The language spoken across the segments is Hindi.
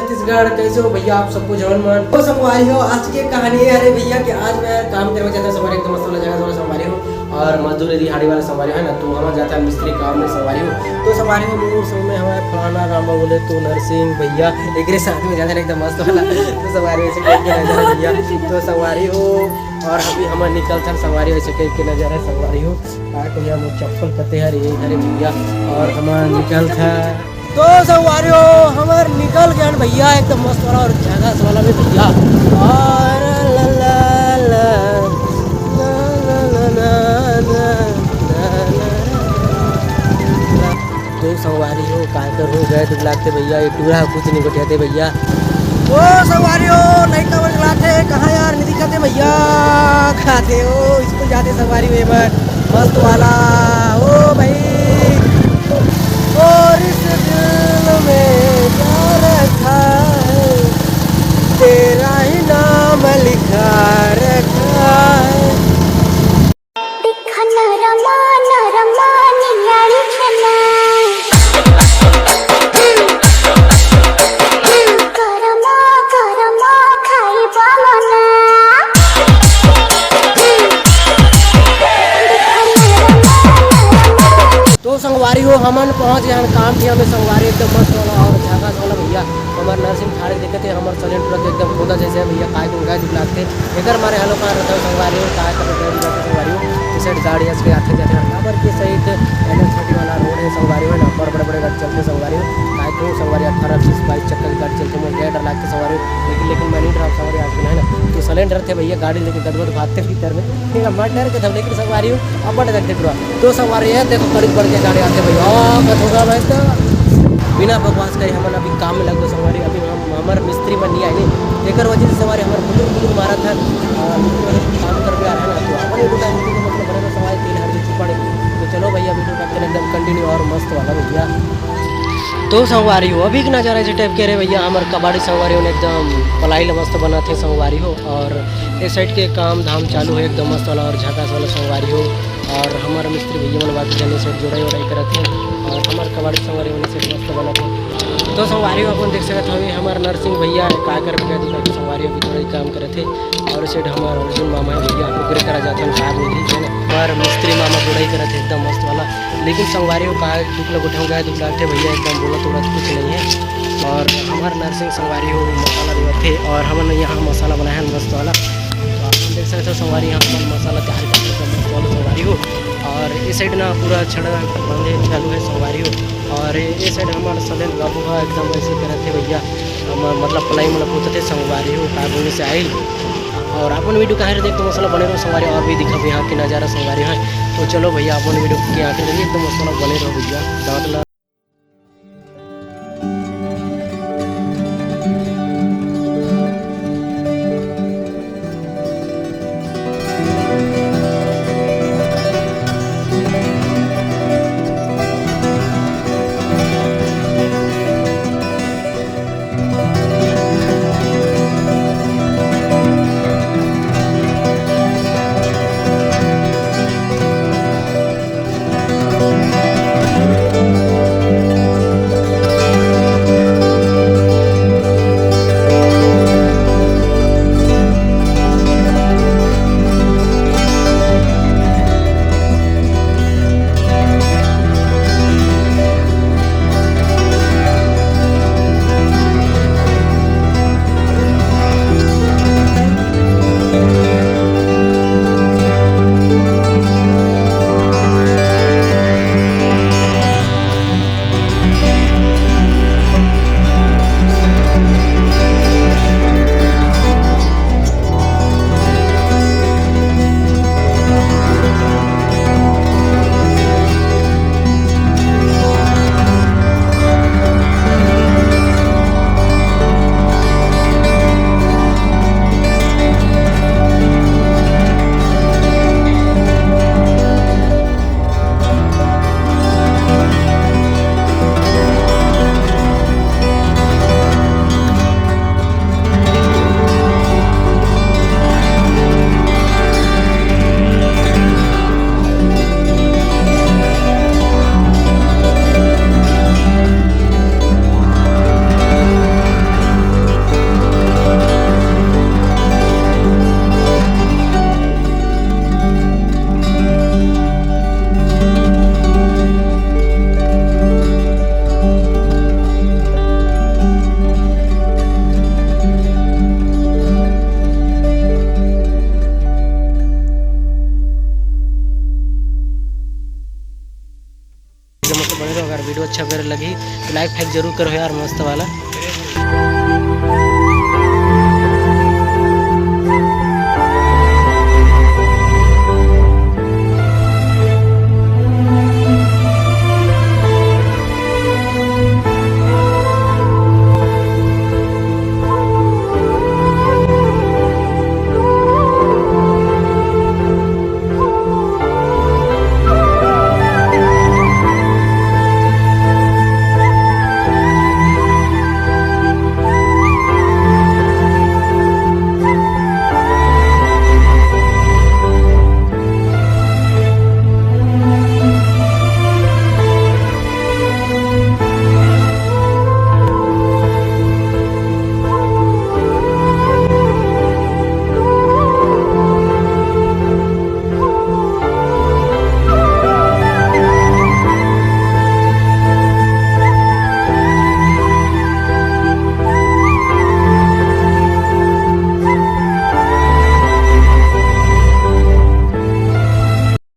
छत्तीसगढ़। कैसे हो भैया आप सबको जवन मन तो संगवारी हो। आज की कहानी है अरे भैया कि आज मैं काम करने जाता हमारे एकदम मस्त वाला जगह वाला संगवारी हो और मजदूर दिहाड़ी वाला संगवारी है ना, तो वहाँ जाता है मिस्त्री काम में संगवारी हो। तो संगवारी हो मेरे समय में हमारे फलाना राम बोले तो नरसिंह भैया एक साथ में जाते एकदम मस्त वाला तो संगवारी ऐसे कह के नजर है भैया। तो संगवारी हो और अभी हम निकलते हैं संगवारी ऐसे कह के नजर है संगवारी हो तो भैया हम चप्पल कते हर ये घरे भैया और हमारा निकलता है। तो संगवारी हो हमार निकल गया भैया एकदम मस्त वाला और जगह वाला भी भैया और ला ला ला तो संगवारी हो काय कर हो गए दुबलाते भैया ये टूरा कुछ नहीं बैठाते भैया। ओ संगवारी हो नहीं कवर चलाते कहाँ यार नहीं दिखाते भैया खाते हो स्कूल जाते संगवारी हो मस्त वाला ओ भाई और इस दिल में क्या रखा है तेरा ही नाम लिखा रखा है। तो संगवारी हो हमन पहुँच गए काम किया में संगवारी एकदम मस्त वाला और झाकास वाला भैया हमारे नरसिंह थारे देखते हमारे सिलेंडर तो एकदम खोदा जैसे भैया काय को गाय दुबलाते इधर हमारे हलो कहाँ रहता है संगवारी हो काय कर संगवारी हो इस साइड गाड़ी के आते जाते हैं बराबर की साइड NH30 वाला रोड है संगवारी हो ना पर बड़े बड़े गाड़ी चलते संगवारी हो काय को संगवारी 18 20 22 चक्कर की गाड़ी चलते मुझे डर लगते संगवारी लेकिन मैं नहीं डरा संगवारी आज है ना तो सिलेंडर थे भैया गाड़ी लेके गदगद भागते भीतर में फिर हम डर के थे लेकिन संगवारी हो अब बड़े देखते पूरा तो संगवारी है देखो करीब बढ़ के गाड़ी आते भैया होगा भाई तो बिना बकवास करे हमारे अभी काम में लग गए संगवारी अभी हम हमारे मिस्त्री में नहीं आए नहीं एक वजह से सवारी हमारे बुजुर्ग मारा था काम कर भी आ रहा है ना तो अपने मतलब बड़े सवारी 3 हज़ार पड़े तो चलो भैया वीडियो करते हैं एकदम कंटिन्यू और मस्त वाला भैया। तो संगवारी हो अभी के नज़ारा इस टाइप के रहे भैया हमारे कबाड़ी संगवारी हो एकदम पलाई मस्त बना थे संगवारी हो और इस साइड के काम धाम चालू है एकदम मस्त वाला और झाकास वाला संगवारी हो और हमारे मिस्त्री भैया मन बाकी जाने से जोड़ाई वड़ाई करते हैं और हमारे कबाड़ी संगवारी होने से मस्त बना थे। तो संगवारी हो अपन देख सकते हमें हमारे नरसिंह भैया का कर संगवारी अभी थोड़ा काम करे थे और साइड हमारे अर्जुन मामा है भैया ओकरे करा जाते हैं कार नहीं है ना और मिस्त्री मामा जोड़ाई करे थे एकदम मस्त वाला लेकिन संगवारी हो कहा दुख लोग उठाऊँ गए दुख लागते भैया एकदम बोला थोड़ा कुछ नहीं है और हमारे नरसिंह संगवारी हो मसाला दिए थे और हमने यहाँ मसाला बनाया है मस्त वाला तो आप देख सकते हो संगवारी यहाँ मसाला तैयार करते मस्त वाला संगवारी हो और इस साइड ना पूरा छड़ा बंदे चालू है संगवारी हो और ये साइड हमारा सलेन बाबू का एकदम ऐसे करे थे भैया मतलब पलाई मतलब पूछते थे संगवारी हो का बोलने से आई और अपन वीडियो कहाँ देखते तो मसाला बने रहो संगवारी और भी दिखा यहाँ के नज़ारा संगवारी है तो चलो भैया अपन वीडियो के आखिर देखिए एकदम मसाला बने रहो भैया दाँत अच्छा करे लगी तो लाइक फैक जरूर करो यार, मस्त वाला।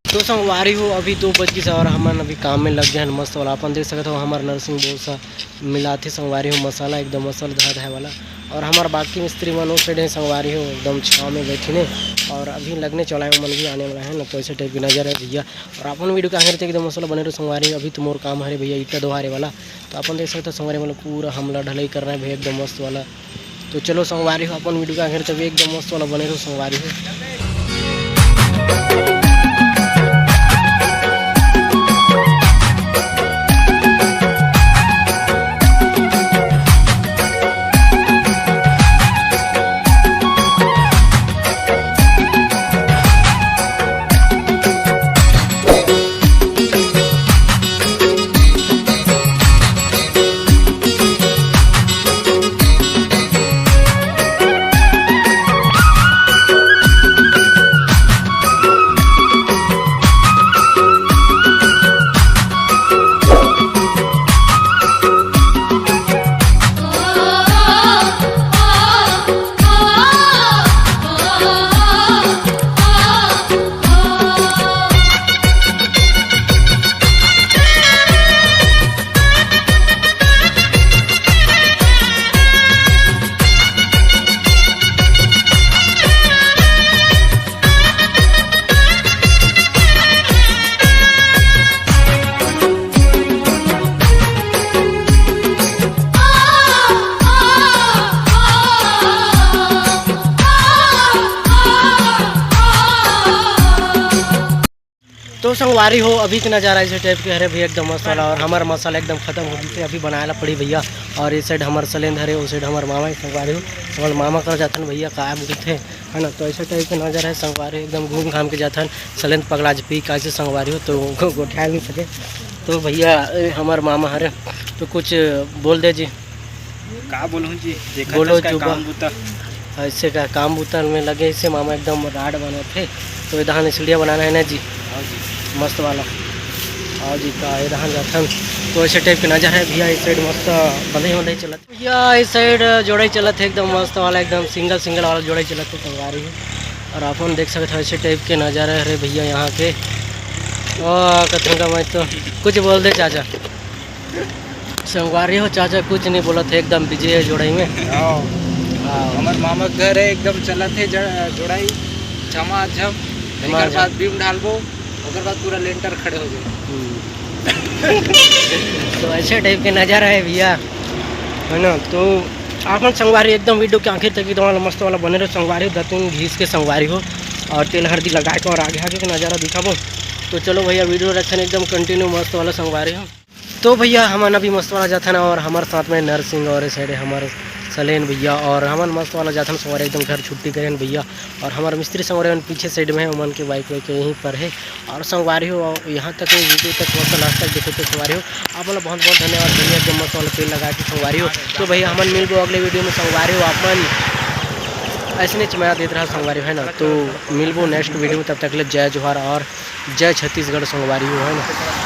तो संगवारी हो अभी 2 बज और हमन अभी काम में लग गए हैं मस्त वाला। अपन देख सकते हो हमार नर्सिंग बहुत सा मिलाते संगवारी हो मसाला एकदम मसल धाद है वाला। और हमार बाकी मिस्त्री मन उस साइड है संगवारी हो एकदम छाँव में बैठी ने और अभी लगने चला है मन भी आने वाला है ना, तो ऐसे टाइप की नजर है भैया। और अपन वीडियो का आखिर एकदम मसाला बने रहो संगवारी। अभी तो मोर काम है भैया ईटा दोहारे वाला, तो अपन देख सकते हो संगवारी मतलब पूरा हमला ढलाई कर रहा है भैया एकदम मस्त वाला। तो चलो संगवारी हो अपन वीडियो का आखिर तक एकदम मस्त वाला बने रहो संगवारी हो। तो संगवारी हो अभी के नज़ारा इस टाइप के हरे भैया एकदम मस्त वाला। और हमारा मसाला एकदम खत्म हो गई अभी बनाया पड़ी भैया। और इस साइड हमारे सलेंद हरे, उस साइड हमारे मामा संगवारी हो हमारे मामा कर जाते हैं भैया का बुलते है ना। तो ऐसे टाइप के नज़र है संगवारी एकदम घूम घाम के जाते हैं। सलेंद पगला पी कैसे संगवारी हो तो गोठा नहीं सके। तो भैया हमारे मामा हरे तो कुछ बोल दे जी। का बोलूँ जी, बोलो चुका ऐसे का काम बूतन में लगे इससे मामा एकदम राड बने थे। तो इधर सीढ़िया बनाना है ना जी, मस्त वाला। और जी का इधर जाता तो ऐसे टाइप के नज़र है भैया। इस साइड मस्त बंधे चलते भैया, इस साइड जोड़े चलते एकदम मस्त वाला एकदम सिंगल सिंगल वाला जोड़े चलते संगवारी है। और अपन देख सकते हो ऐसे टाइप के नज़ारे है भैया यहाँ के। कतन का मैं तो कुछ बोल दे चाचा। संगवारी हो चाचा कुछ नहीं बोला था एकदम बिजी है जोड़ाई में। हमारे मामा घर है एकदम चला थे जोड़ाई झमा झम बाद बीम ढालबो ओकर बाद पूरा लेंटर खड़े हो गए। तो ऐसे टाइप के नज़ारा है भैया है ना। तो आपन संगवारी एकदम वीडियो के आखिर तक एकदम मस्त वाला बने रहो संगवारी। दतून घीस के संगवारी हो और तेल हल्दी लगा के और आगे आगे का नज़ारा दिखाबो। तो चलो भैया वीडियो रखने एकदम कंटिन्यू मस्त वाला संगवारी हो। तो भैया हमारा अभी मस्त वाला जाता ना और हमारे साथ में नर्सिंग और साइड हमारे सलेन भैया और हमारे मस्त वाला जाता है संगवारी एकदम घर छुट्टी करें भैया। और हमारे मिस्त्री संगवारी पीछे साइड में है उमन के बाइक वाइक यहीं पर है। और संगवारी हो यहाँ तक वीडियो तक मस्त लास्ट तक देखे तो संगवारी हो आप लोग बहुत बहुत धन्यवाद भैया एकदम मस्त वाला पेड़ लगा के संगवारी हो। तो भैया हमन मिल गो अगले वीडियो में संगवारी हो अपन ऐसे नहीं चमया देते रहा संगवारी है ना। तो मिलबो नेक्स्ट वीडियो में, तब तक ले जय जोहार और जय छत्तीसगढ़ संगवारी हो है ना।